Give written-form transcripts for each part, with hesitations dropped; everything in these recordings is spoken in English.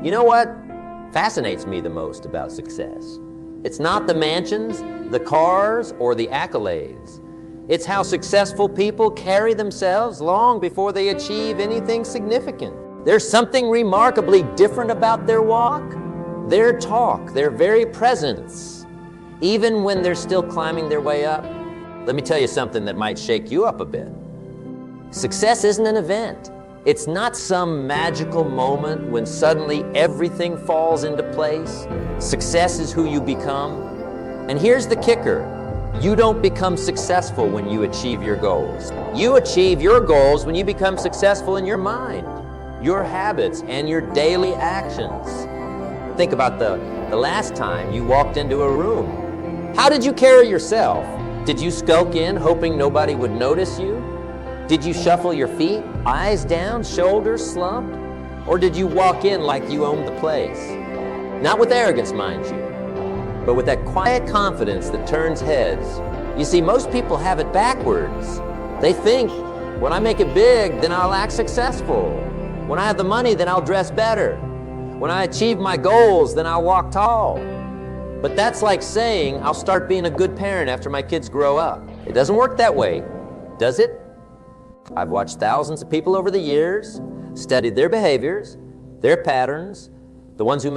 You know what fascinates me the most about success? It's not the mansions, the cars, or the accolades. It's how successful people carry themselves long before they achieve anything significant. There's something remarkably different about their walk, their talk, their very presence, even when they're still climbing their way up. Let me tell you something that might shake you up a bit. Success isn't an event. It's not some magical moment when suddenly everything falls into place. Success is who you become. And here's the kicker. You don't become successful when you achieve your goals. You achieve your goals when you become successful in your mind, your habits, and your daily actions. Think about the last time you walked into a room. How did you carry yourself? Did you skulk in hoping nobody would notice you? Did you shuffle your feet, eyes down, shoulders slumped? Or did you walk in like you owned the place? Not with arrogance, mind you, but with that quiet confidence that turns heads. You see, most people have it backwards. They think, when I make it big, then I'll act successful. When I have the money, then I'll dress better. When I achieve my goals, then I'll walk tall. But that's like saying, I'll start being a good parent after my kids grow up. It doesn't work that way, does it? I've watched thousands of people over the years, studied their behaviors, their patterns. The ones who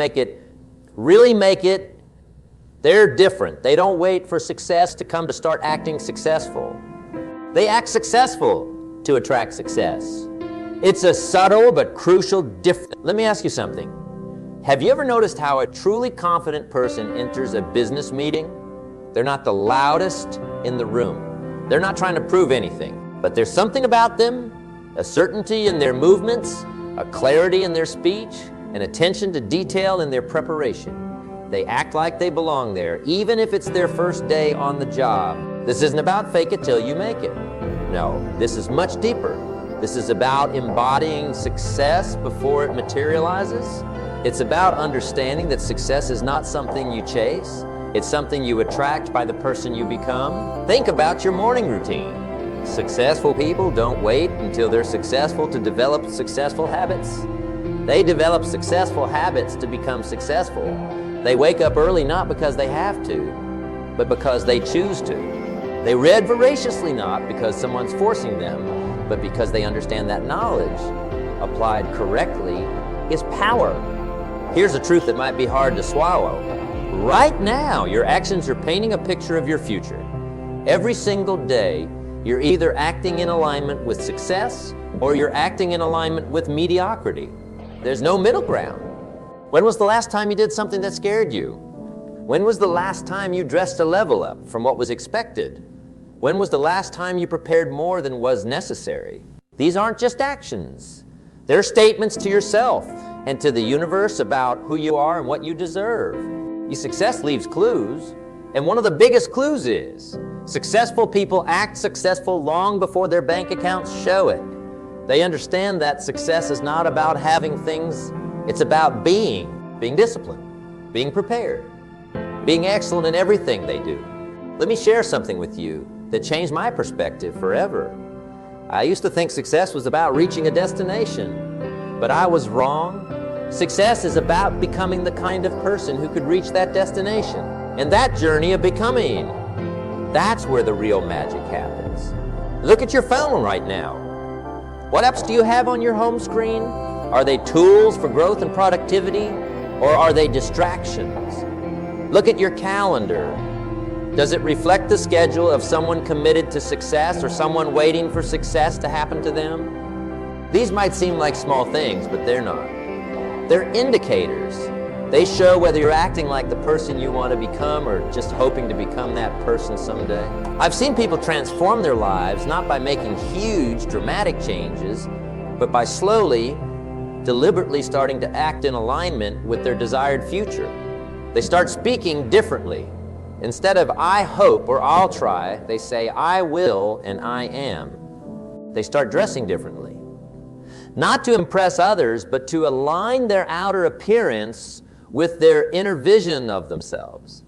really make it, they're different. They don't wait for success to come to start acting successful. They act successful to attract success. It's a subtle but crucial difference. Let me ask you something. Have you ever noticed how a truly confident person enters a business meeting? They're not the loudest in the room. They're not trying to prove anything. But there's something about them, a certainty in their movements, a clarity in their speech, an attention to detail in their preparation. They act like they belong there, even if it's their first day on the job. This isn't about fake it till you make it. No, this is much deeper. This is about embodying success before it materializes. It's about understanding that success is not something you chase. It's something you attract by the person you become. Think about your morning routine. Successful people don't wait until they're successful to develop successful habits. They develop successful habits to become successful. They wake up early not because they have to, but because they choose to. They read voraciously not because someone's forcing them, but because they understand that knowledge, applied correctly, is power. Here's a truth that might be hard to swallow. Right now, your actions are painting a picture of your future. Every single day, you're either acting in alignment with success or you're acting in alignment with mediocrity. There's no middle ground. When was the last time you did something that scared you? When was the last time you dressed a level up from what was expected? When was the last time you prepared more than was necessary? These aren't just actions. They're statements to yourself and to the universe about who you are and what you deserve. Your success leaves clues, and one of the biggest clues is successful people act successful long before their bank accounts show it. They understand that success is not about having things, it's about being disciplined, being prepared, being excellent in everything they do. Let me share something with you that changed my perspective forever. I used to think success was about reaching a destination, but I was wrong. Success is about becoming the kind of person who could reach that destination. And that journey of becoming, that's where the real magic happens. Look at your phone right now. What apps do you have on your home screen? Are they tools for growth and productivity, or are they distractions? Look at your calendar. Does it reflect the schedule of someone committed to success or someone waiting for success to happen to them? These might seem like small things, but they're not. They're indicators. They show whether you're acting like the person you want to become or just hoping to become that person someday. I've seen people transform their lives not by making huge, dramatic changes, but by slowly, deliberately starting to act in alignment with their desired future. They start speaking differently. Instead of I hope or I'll try, they say I will and I am. They start dressing differently. Not to impress others, but to align their outer appearance with their inner vision of themselves.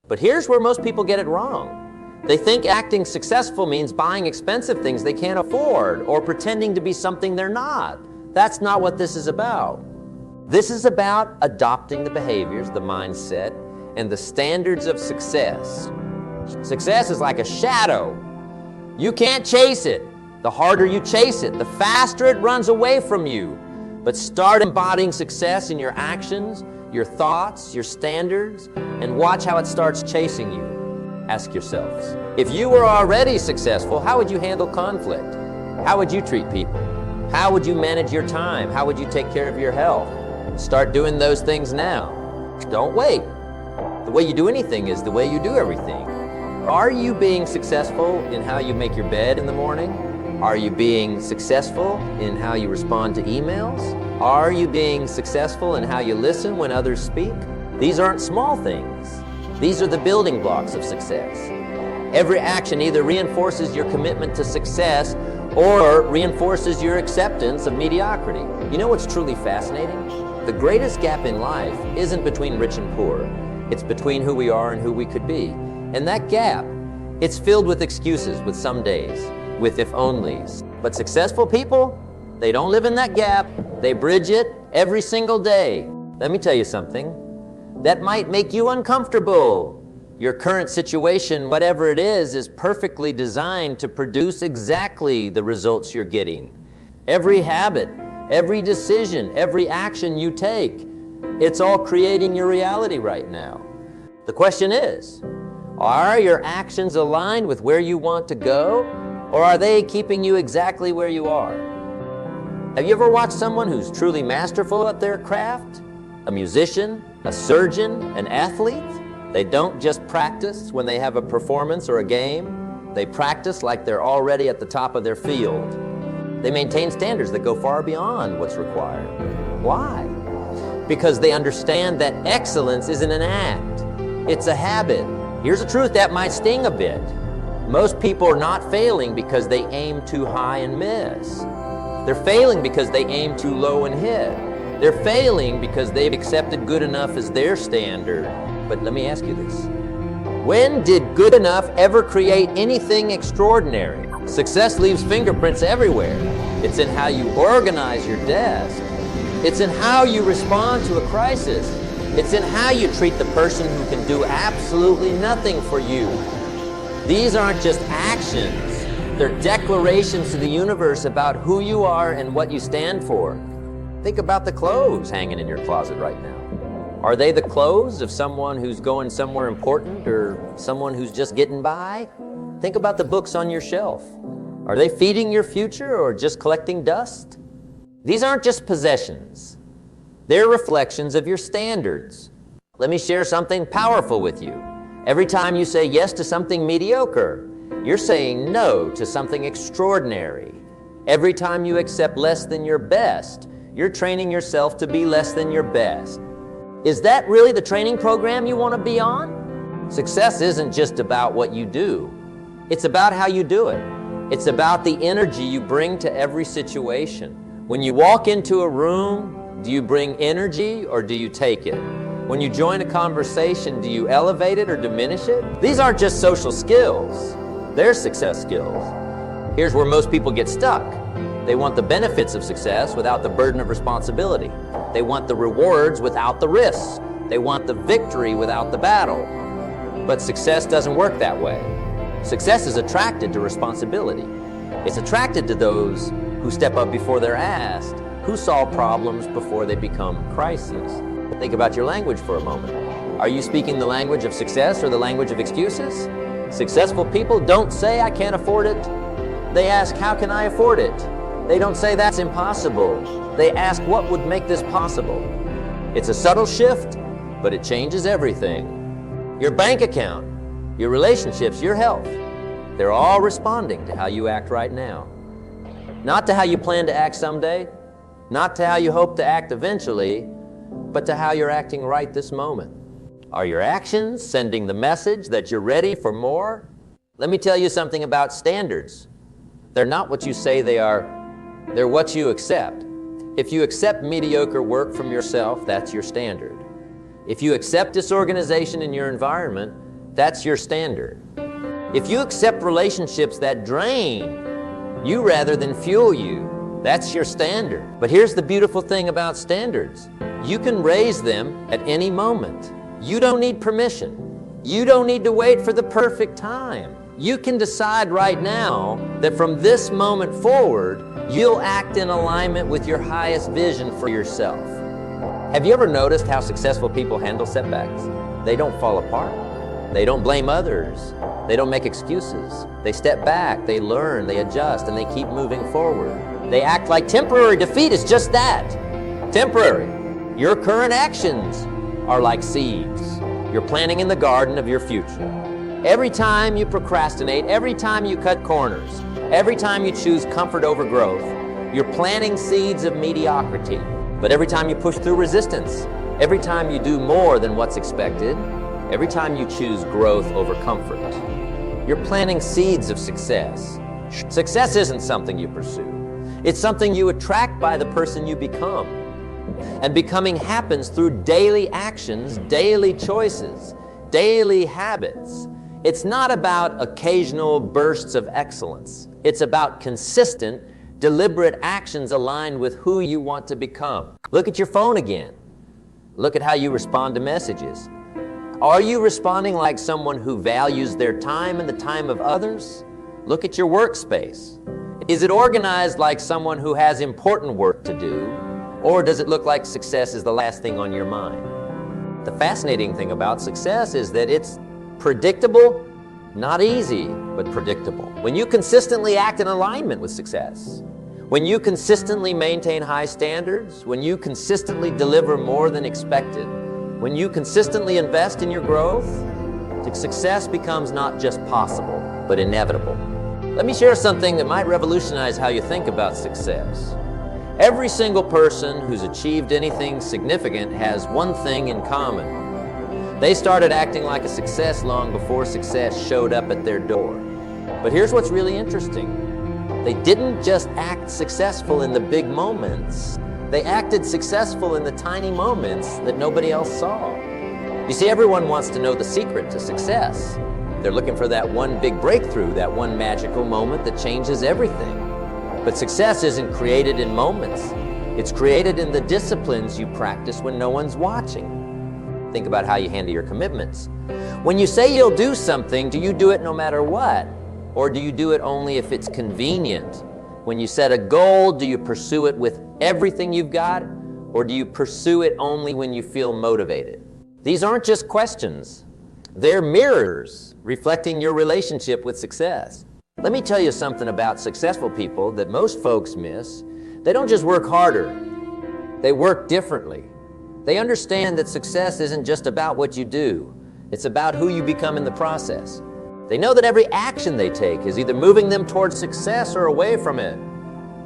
But here's where most people get it wrong. They think acting successful means buying expensive things they can't afford or pretending to be something they're not. That's not what this is about. This is about adopting the behaviors, the mindset, and the standards of success. Success is like a shadow. You can't chase it. The harder you chase it, the faster it runs away from you. But start embodying success in your actions, your thoughts, your standards, and watch how it starts chasing you. Ask yourselves, if you were already successful, how would you handle conflict? How would you treat people? How would you manage your time? How would you take care of your health? Start doing those things now. Don't wait. The way you do anything is the way you do everything. Are you being successful in how you make your bed in the morning? Are you being successful in how you respond to emails? Are you being successful in how you listen when others speak? These aren't small things. These are the building blocks of success. Every action either reinforces your commitment to success or reinforces your acceptance of mediocrity. You know what's truly fascinating? The greatest gap in life isn't between rich and poor. It's between who we are and who we could be. And that gap, it's filled with excuses with some days, with if-onlys. But successful people, they don't live in that gap. They bridge it every single day. Let me tell you something. That might make you uncomfortable. Your current situation, whatever it is perfectly designed to produce exactly the results you're getting. Every habit, every decision, every action you take, it's all creating your reality right now. The question is, are your actions aligned with where you want to go, or are they keeping you exactly where you are? Have you ever watched someone who's truly masterful at their craft? A musician, a surgeon, an athlete? They don't just practice when they have a performance or a game. They practice like they're already at the top of their field. They maintain standards that go far beyond what's required. Why? Because they understand that excellence isn't an act. It's a habit. Here's a truth that might sting a bit. Most people are not failing because they aim too high and miss. They're failing because they aim too low and hit. They're failing because they've accepted good enough as their standard. But let me ask you this. When did good enough ever create anything extraordinary? Success leaves fingerprints everywhere. It's in how you organize your desk. It's in how you respond to a crisis. It's in how you treat the person who can do absolutely nothing for you. These aren't just actions. They're declarations to the universe about who you are and what you stand for. Think about the clothes hanging in your closet right now. Are they the clothes of someone who's going somewhere important or someone who's just getting by? Think about the books on your shelf. Are they feeding your future or just collecting dust? These aren't just possessions. They're reflections of your standards. Let me share something powerful with you. Every time you say yes to something mediocre, you're saying no to something extraordinary. Every time you accept less than your best, you're training yourself to be less than your best. Is that really the training program you want to be on? Success isn't just about what you do. It's about how you do it. It's about the energy you bring to every situation. When you walk into a room, do you bring energy or do you take it? When you join a conversation, do you elevate it or diminish it? These aren't just social skills. They're success skills. Here's where most people get stuck. They want the benefits of success without the burden of responsibility. They want the rewards without the risks. They want the victory without the battle. But success doesn't work that way. Success is attracted to responsibility. It's attracted to those who step up before they're asked, who solve problems before they become crises. Think about your language for a moment. Are you speaking the language of success or the language of excuses? Successful people don't say, I can't afford it. They ask, how can I afford it? They don't say, that's impossible. They ask, what would make this possible? It's a subtle shift, but it changes everything. Your bank account, your relationships, your health, they're all responding to how you act right now. Not to how you plan to act someday, not to how you hope to act eventually, but to how you're acting right this moment. Are your actions sending the message that you're ready for more? Let me tell you something about standards. They're not what you say they are, they're what you accept. If you accept mediocre work from yourself, that's your standard. If you accept disorganization in your environment, that's your standard. If you accept relationships that drain you rather than fuel you, that's your standard. But here's the beautiful thing about standards. You can raise them at any moment. You don't need permission. You don't need to wait for the perfect time. You can decide right now that from this moment forward, you'll act in alignment with your highest vision for yourself. Have you ever noticed how successful people handle setbacks? They don't fall apart. They don't blame others. They don't make excuses. They step back, they learn, they adjust, and they keep moving forward. They act like temporary defeat is just that, temporary. Your current actions are like seeds. You're planting in the garden of your future. Every time you procrastinate, every time you cut corners, every time you choose comfort over growth, you're planting seeds of mediocrity. But every time you push through resistance, every time you do more than what's expected, every time you choose growth over comfort, you're planting seeds of success. Success isn't something you pursue. It's something you attract by the person you become. And becoming happens through daily actions, daily choices, daily habits. It's not about occasional bursts of excellence. It's about consistent, deliberate actions aligned with who you want to become. Look at your phone again. Look at how you respond to messages. Are you responding like someone who values their time and the time of others? Look at your workspace. Is it organized like someone who has important work to do, or does it look like success is the last thing on your mind? The fascinating thing about success is that it's predictable, not easy, but predictable. When you consistently act in alignment with success, when you consistently maintain high standards, when you consistently deliver more than expected, when you consistently invest in your growth, success becomes not just possible, but inevitable. Let me share something that might revolutionize how you think about success. Every single person who's achieved anything significant has one thing in common. They started acting like a success long before success showed up at their door. But here's what's really interesting. They didn't just act successful in the big moments. They acted successful in the tiny moments that nobody else saw. You see, everyone wants to know the secret to success. They're looking for that one big breakthrough, that one magical moment that changes everything. But success isn't created in moments. It's created in the disciplines you practice when no one's watching. Think about how you handle your commitments. When you say you'll do something, do you do it no matter what? Or do you do it only if it's convenient? When you set a goal, do you pursue it with everything you've got? Or do you pursue it only when you feel motivated? These aren't just questions. They're mirrors reflecting your relationship with success. Let me tell you something about successful people that most folks miss. They don't just work harder. They work differently. They understand that success isn't just about what you do. It's about who you become in the process. They know that every action they take is either moving them towards success or away from it.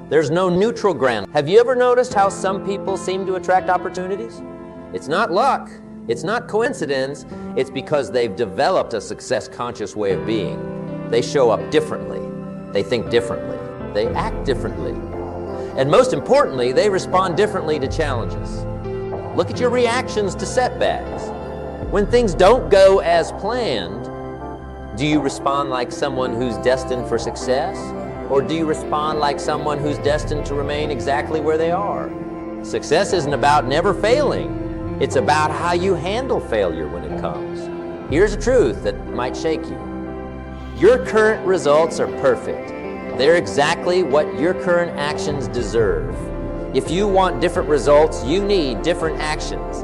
There's no neutral ground. Have you ever noticed how some people seem to attract opportunities? It's not luck. It's not coincidence. It's because they've developed a success-conscious way of being. They show up differently. They think differently. They act differently. And most importantly, they respond differently to challenges. Look at your reactions to setbacks. When things don't go as planned, do you respond like someone who's destined for success? Or do you respond like someone who's destined to remain exactly where they are? Success isn't about never failing. It's about how you handle failure when it comes. Here's a truth that might shake you. Your current results are perfect. They're exactly what your current actions deserve. If you want different results, you need different actions.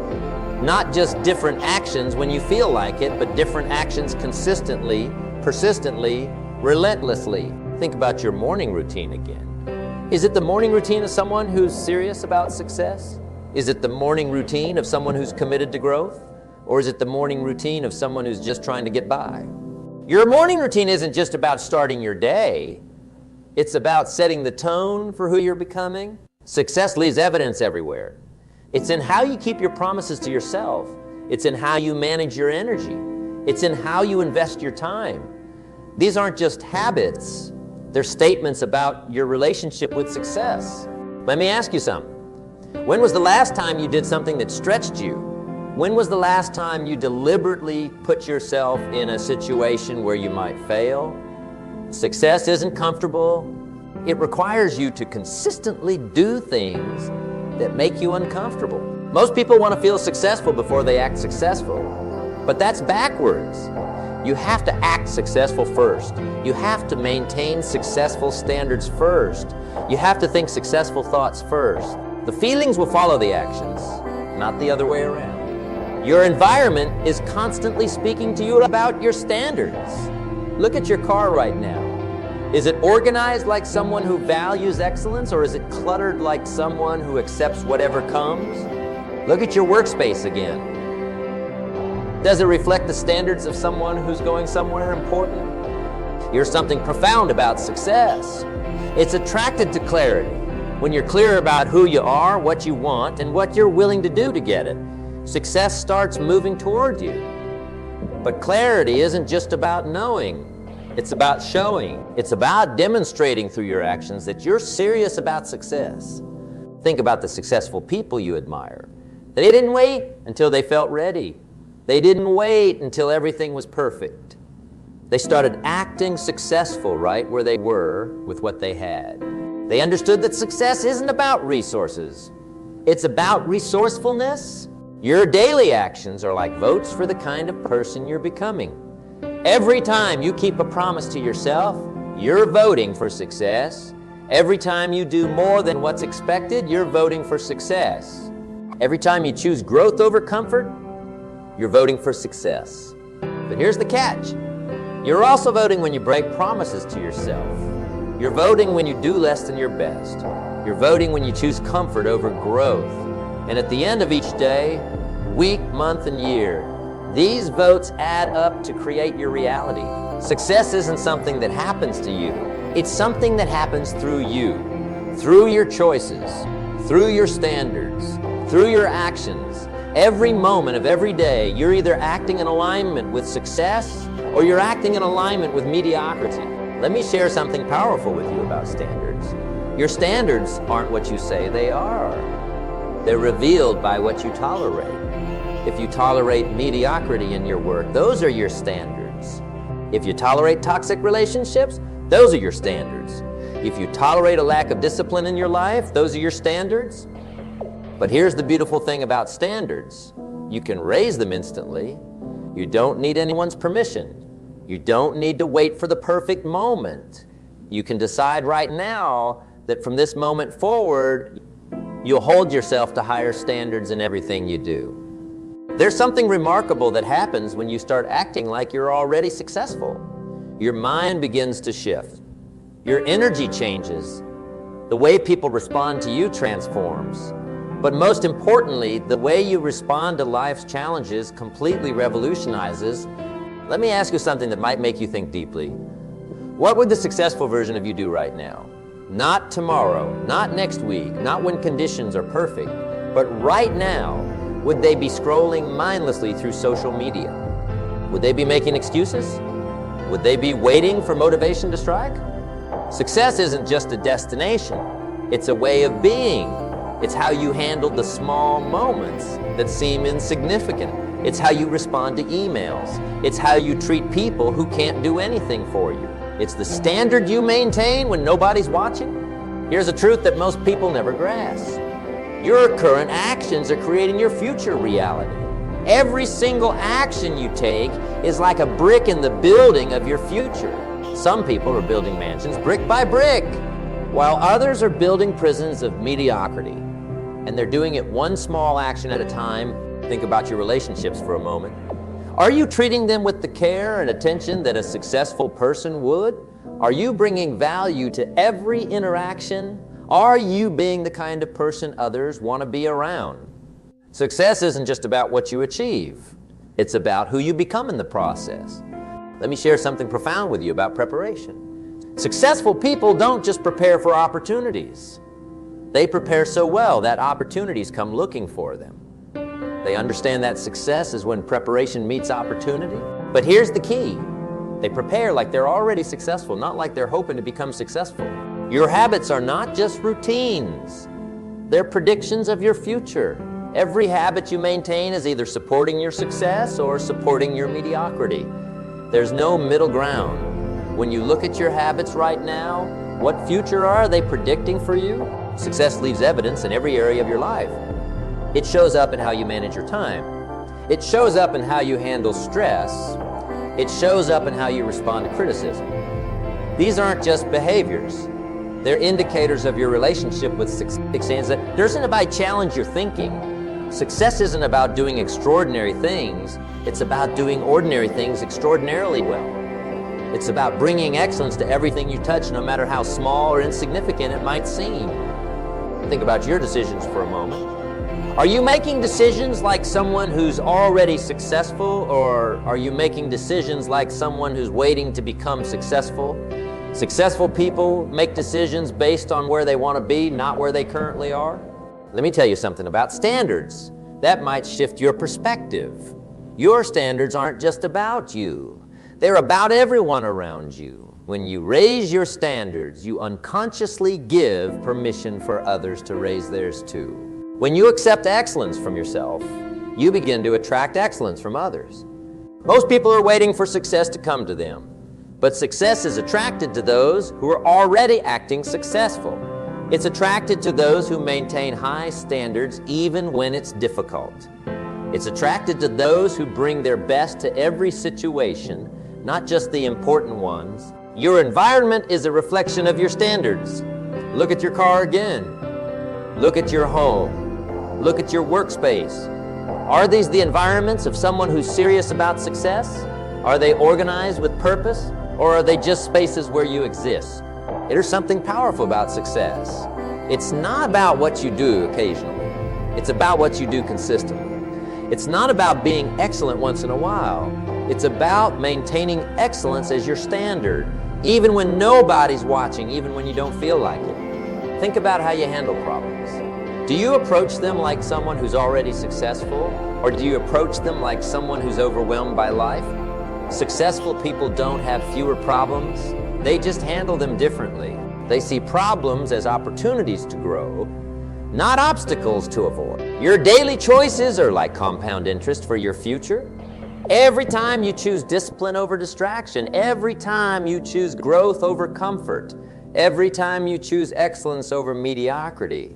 Not just different actions when you feel like it, but different actions consistently, persistently, relentlessly. Think about your morning routine again. Is it the morning routine of someone who's serious about success? Is it the morning routine of someone who's committed to growth? Or is it the morning routine of someone who's just trying to get by? Your morning routine isn't just about starting your day. It's about setting the tone for who you're becoming. Success leaves evidence everywhere. It's in how you keep your promises to yourself. It's in how you manage your energy. It's in how you invest your time. These aren't just habits. They're statements about your relationship with success. Let me ask you something. When was the last time you did something that stretched you? When was the last time you deliberately put yourself in a situation where you might fail? Success isn't comfortable. It requires you to consistently do things that make you uncomfortable. Most people want to feel successful before they act successful, but that's backwards. You have to act successful first. You have to maintain successful standards first. You have to think successful thoughts first. The feelings will follow the actions, not the other way around. Your environment is constantly speaking to you about your standards. Look at your car right now. Is it organized like someone who values excellence, or is it cluttered like someone who accepts whatever comes? Look at your workspace again. Does it reflect the standards of someone who's going somewhere important? Here's something profound about success. It's attracted to clarity. When you're clear about who you are, what you want, and what you're willing to do to get it, success starts moving toward you. But clarity isn't just about knowing. It's about showing. It's about demonstrating through your actions that you're serious about success. Think about the successful people you admire. They didn't wait until they felt ready. They didn't wait until everything was perfect. They started acting successful right where they were with what they had. They understood that success isn't about resources. It's about resourcefulness. Your daily actions are like votes for the kind of person you're becoming. Every time you keep a promise to yourself, you're voting for success. Every time you do more than what's expected, you're voting for success. Every time you choose growth over comfort, you're voting for success. But here's the catch. You're also voting when you break promises to yourself. You're voting when you do less than your best. You're voting when you choose comfort over growth. And at the end of each day, week, month, and year, these votes add up to create your reality. Success isn't something that happens to you. It's something that happens through you, through your choices, through your standards, through your actions. Every moment of every day, you're either acting in alignment with success or you're acting in alignment with mediocrity. Let me share something powerful with you about standards. Your standards aren't what you say they are. They're revealed by what you tolerate. If you tolerate mediocrity in your work, those are your standards. If you tolerate toxic relationships, those are your standards. If you tolerate a lack of discipline in your life, those are your standards. But here's the beautiful thing about standards. You can raise them instantly. You don't need anyone's permission. You don't need to wait for the perfect moment. You can decide right now that from this moment forward, you'll hold yourself to higher standards in everything you do. There's something remarkable that happens when you start acting like you're already successful. Your mind begins to shift. Your energy changes. The way people respond to you transforms. But most importantly, the way you respond to life's challenges completely revolutionizes. Let me ask you something that might make you think deeply. What would the successful version of you do right now? Not tomorrow, not next week, not when conditions are perfect, but right now. Would they be scrolling mindlessly through social media? Would they be making excuses? Would they be waiting for motivation to strike? Success isn't just a destination. It's a way of being. It's how you handle the small moments that seem insignificant. It's how you respond to emails. It's how you treat people who can't do anything for you. It's the standard you maintain when nobody's watching. Here's a truth that most people never grasp. Your current actions are creating your future reality. Every single action you take is like a brick in the building of your future. Some people are building mansions brick by brick, while others are building prisons of mediocrity. And they're doing it one small action at a time. Think about your relationships for a moment. Are you treating them with the care and attention that a successful person would? Are you bringing value to every interaction? Are you being the kind of person others want to be around? Success isn't just about what you achieve. It's about who you become in the process. Let me share something profound with you about preparation. Successful people don't just prepare for opportunities. They prepare so well that opportunities come looking for them. They understand that success is when preparation meets opportunity. But here's the key. They prepare like they're already successful, not like they're hoping to become successful. Your habits are not just routines. They're predictions of your future. Every habit you maintain is either supporting your success or supporting your mediocrity. There's no middle ground. When you look at your habits right now, what future are they predicting for you? Success leaves evidence in every area of your life. It shows up in how you manage your time. It shows up in how you handle stress. It shows up in how you respond to criticism. These aren't just behaviors. They're indicators of your relationship with success. It isn't about challenge your thinking. Success isn't about doing extraordinary things. It's about doing ordinary things extraordinarily well. It's about bringing excellence to everything you touch, no matter how small or insignificant it might seem. Think about your decisions for a moment. Are you making decisions like someone who's already successful, or are you making decisions like someone who's waiting to become successful? Successful people make decisions based on where they want to be, not where they currently are. Let me tell you something about standards. That might shift your perspective. Your standards aren't just about you. They're about everyone around you. When you raise your standards, you unconsciously give permission for others to raise theirs too. When you accept excellence from yourself, you begin to attract excellence from others. Most people are waiting for success to come to them, but success is attracted to those who are already acting successful. It's attracted to those who maintain high standards even when it's difficult. It's attracted to those who bring their best to every situation, not just the important ones. Your environment is a reflection of your standards. Look at your car again. Look at your home. Look at your workspace. Are these the environments of someone who's serious about success? Are they organized with purpose, or are they just spaces where you exist? There's something powerful about success. It's not about what you do occasionally. It's about what you do consistently. It's not about being excellent once in a while. It's about maintaining excellence as your standard, even when nobody's watching, even when you don't feel like it. Think about how you handle problems. Do you approach them like someone who's already successful, or do you approach them like someone who's overwhelmed by life? Successful people don't have fewer problems. They just handle them differently. They see problems as opportunities to grow, not obstacles to avoid. Your daily choices are like compound interest for your future. Every time you choose discipline over distraction, every time you choose growth over comfort, every time you choose excellence over mediocrity,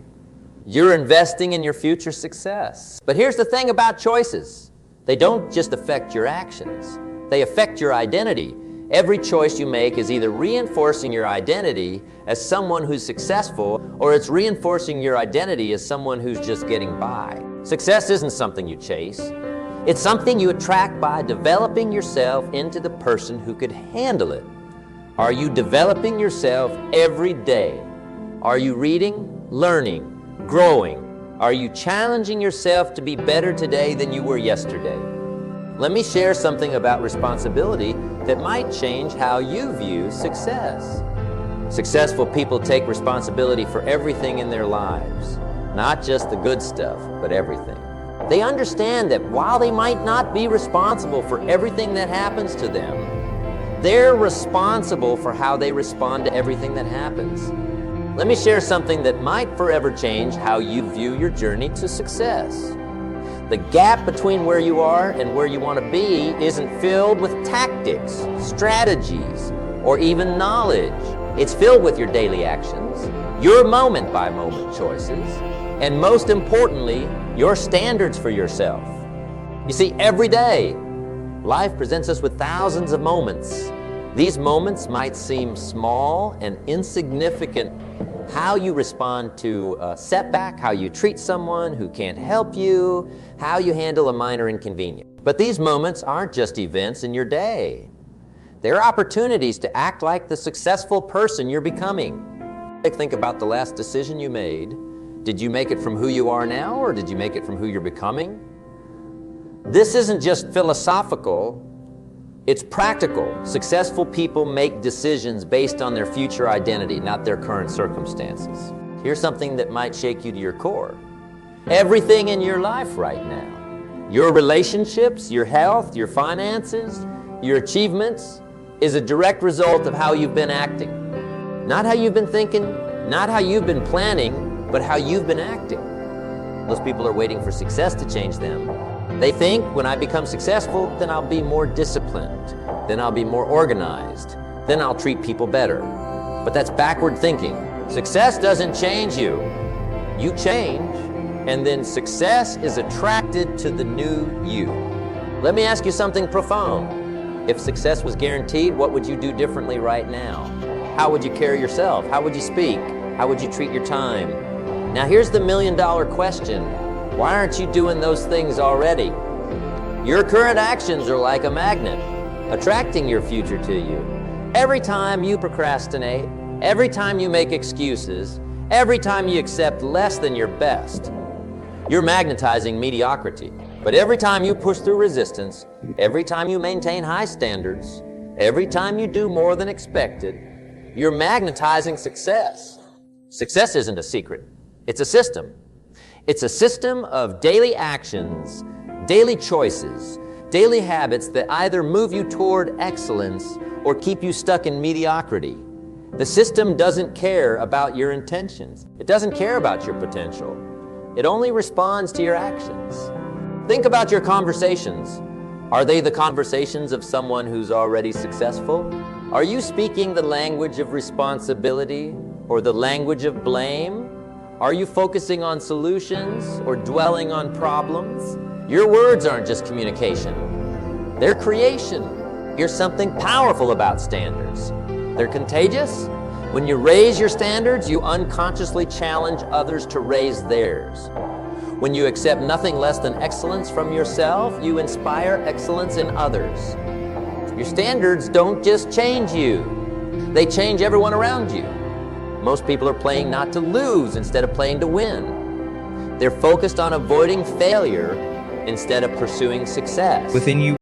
you're investing in your future success. But here's the thing about choices. They don't just affect your actions. They affect your identity. Every choice you make is either reinforcing your identity as someone who's successful, or it's reinforcing your identity as someone who's just getting by. Success isn't something you chase. It's something you attract by developing yourself into the person who could handle it. Are you developing yourself every day? Are you reading, learning, growing? Are you challenging yourself to be better today than you were yesterday? Let me share something about responsibility that might change how you view success. Successful people take responsibility for everything in their lives, not just the good stuff, but everything. They understand that while they might not be responsible for everything that happens to them, they're responsible for how they respond to everything that happens. Let me share something that might forever change how you view your journey to success. The gap between where you are and where you want to be isn't filled with tactics, strategies, or even knowledge. It's filled with your daily actions, your moment-by-moment choices, and most importantly, your standards for yourself. You see, every day, life presents us with thousands of moments. These moments might seem small and insignificant. How you respond to a setback, how you treat someone who can't help you, how you handle a minor inconvenience. But these moments aren't just events in your day. They're opportunities to act like the successful person you're becoming. Think about the last decision you made. Did you make it from who you are now, or did you make it from who you're becoming? This isn't just philosophical. It's practical. Successful people make decisions based on their future identity, not their current circumstances. Here's something that might shake you to your core. Everything in your life right now, your relationships, your health, your finances, your achievements, is a direct result of how you've been acting. Not how you've been thinking, not how you've been planning, but how you've been acting. Most people are waiting for success to change them. They think, when I become successful, then I'll be more disciplined, then I'll be more organized, then I'll treat people better. But that's backward thinking. Success doesn't change you. You change. and then success is attracted to the new you. Let me ask you something profound. If success was guaranteed, what would you do differently right now? How would you carry yourself? How would you speak? How would you treat your time? Now here's the million-dollar question. Why aren't you doing those things already? Your current actions are like a magnet, attracting your future to you. Every time you procrastinate, every time you make excuses, every time you accept less than your best, you're magnetizing mediocrity. But every time you push through resistance, every time you maintain high standards, every time you do more than expected, you're magnetizing success. Success isn't a secret. It's a system. It's a system of daily actions, daily choices, daily habits that either move you toward excellence or keep you stuck in mediocrity. The system doesn't care about your intentions. It doesn't care about your potential. It only responds to your actions. Think about your conversations. Are they the conversations of someone who's already successful? Are you speaking the language of responsibility or the language of blame? Are you focusing on solutions or dwelling on problems? Your words aren't just communication. They're creation. Here's something powerful about standards. They're contagious. When you raise your standards, you unconsciously challenge others to raise theirs. When you accept nothing less than excellence from yourself, you inspire excellence in others. Your standards don't just change you. They change everyone around you. Most people are playing not to lose instead of playing to win. They're focused on avoiding failure instead of pursuing success. Within you